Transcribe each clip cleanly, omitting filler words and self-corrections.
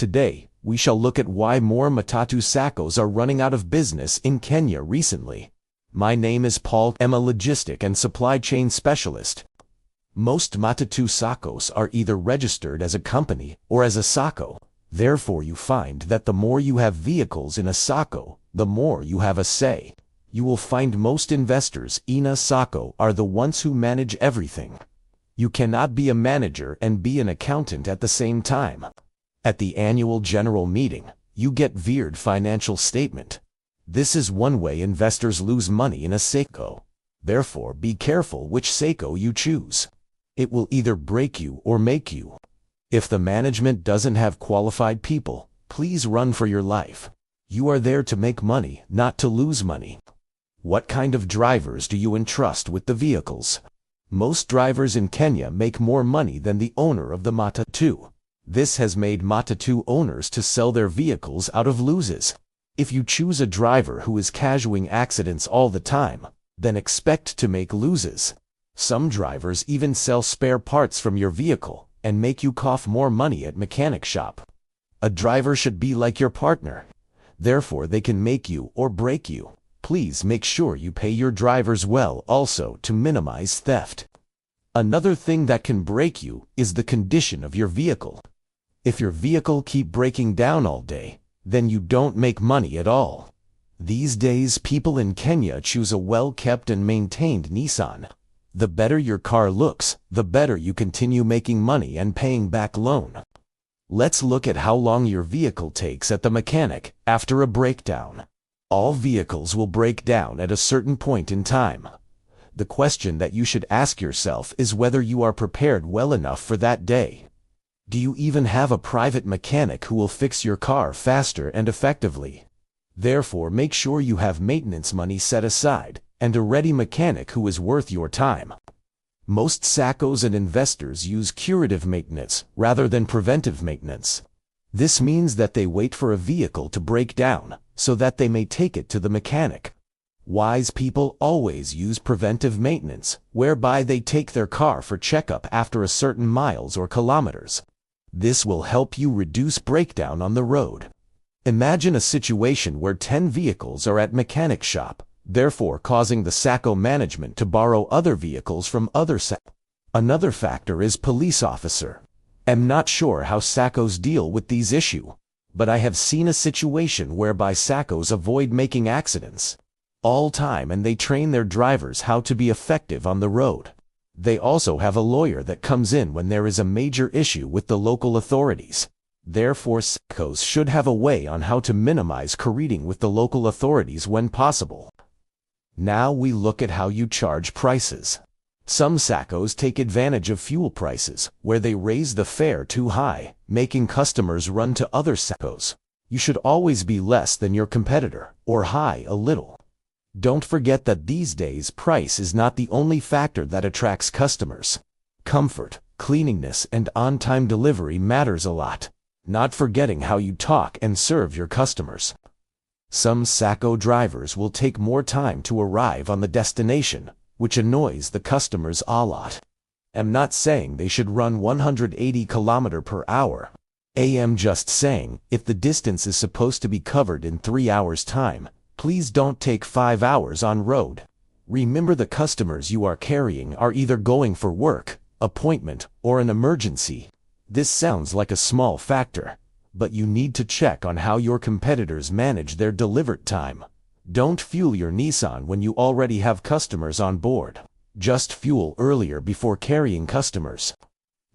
Today, we shall look at why more Matatu Saccos are running out of business in Kenya recently. My name is Paul. I'm a logistic and supply chain specialist. Most Matatu Saccos are either registered as a company or as a Sacco. Therefore, you find that the more you have vehicles in a Sacco, the more you have a say. You will find most investors in a Sacco are the ones who manage everything. You cannot be a manager and be an accountant at the same time. At the annual general meeting, you get veered financial statement. This is one way investors lose money in a Sacco. Therefore, be careful which Sacco you choose. It will either break you or make you. If the management doesn't have qualified people, please run for your life. You are there to make money, not to lose money. What kind of drivers do you entrust with the vehicles? Most drivers in Kenya make more money than the owner of the Matatu. This has made Matatu owners to sell their vehicles out of losses. If you choose a driver who is casuing accidents all the time, then expect to make losses. Some drivers even sell spare parts from your vehicle and make you cough more money at mechanic shop. A driver should be like your partner. Therefore, they can make you or break you. Please make sure you pay your drivers well also to minimize theft. Another thing that can break you is the condition of your vehicle. If your vehicle keep breaking down all day, then you don't make money at all. These days, people in Kenya choose a well-kept and maintained Nissan. The better your car looks, the better you continue making money and paying back loan. Let's look at how long your vehicle takes at the mechanic after a breakdown. All vehicles will break down at a certain point in time. The question that you should ask yourself is whether you are prepared well enough for that day. Do you even have a private mechanic who will fix your car faster and effectively? Therefore, make sure you have maintenance money set aside and a ready mechanic who is worth your time. Most Saccos and investors use curative maintenance rather than preventive maintenance. This means that they wait for a vehicle to break down so that they may take it to the mechanic. Wise people always use preventive maintenance, whereby they take their car for checkup after a certain miles or kilometers. This will help you reduce breakdown on the road. Imagine a situation where 10 vehicles are at mechanic shop, therefore causing the Sacco management to borrow other vehicles from other Saccos. Another factor is police officer. I'm not sure how Saccos deal with these issues, but I have seen a situation whereby Saccos avoid making accidents all time and they train their drivers how to be effective on the road. They also have a lawyer that comes in when there is a major issue with the local authorities. Therefore, Saccos should have a way on how to minimize colluding with the local authorities when possible. Now we look at how you charge prices. Some Saccos take advantage of fuel prices, where they raise the fare too high, making customers run to other Saccos. You should always be less than your competitor, or high a little. Don't forget that these days price is not the only factor that attracts customers. Comfort, cleanliness, and on-time delivery matters a lot, not forgetting how you talk and serve your customers. Some Sacco drivers will take more time to arrive on the destination, which annoys the customers a lot. I'm not saying they should run 180 km per hour. I'm just saying, if the distance is supposed to be covered in 3 hours' time, please don't take 5 hours on road. Remember, the customers you are carrying are either going for work, appointment, or an emergency. This sounds like a small factor, but you need to check on how your competitors manage their delivered time. Don't fuel your Nissan when you already have customers on board. Just fuel earlier before carrying customers.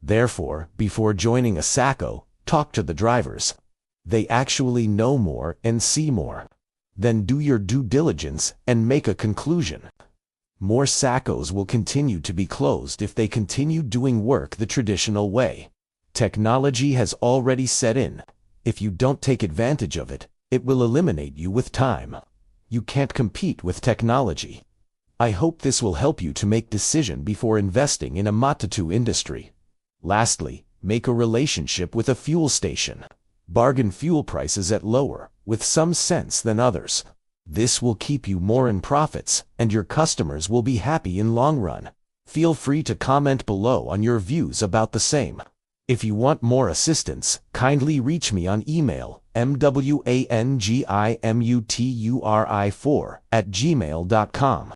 Therefore, before joining a Sacco, talk to the drivers. They actually know more and see more. Then do your due diligence and make a conclusion. More Saccos will continue to be closed if they continue doing work the traditional way. Technology has already set in. If you don't take advantage of it, it will eliminate you with time. You can't compete with technology. I hope this will help you to make decision before investing in a Matatu industry. Lastly, make a relationship with a fuel station. Bargain fuel prices at lower, with some sense than others. This will keep you more in profits, and your customers will be happy in long run. Feel free to comment below on your views about the same. If you want more assistance, kindly reach me on email mwangimuturi4@gmail.com.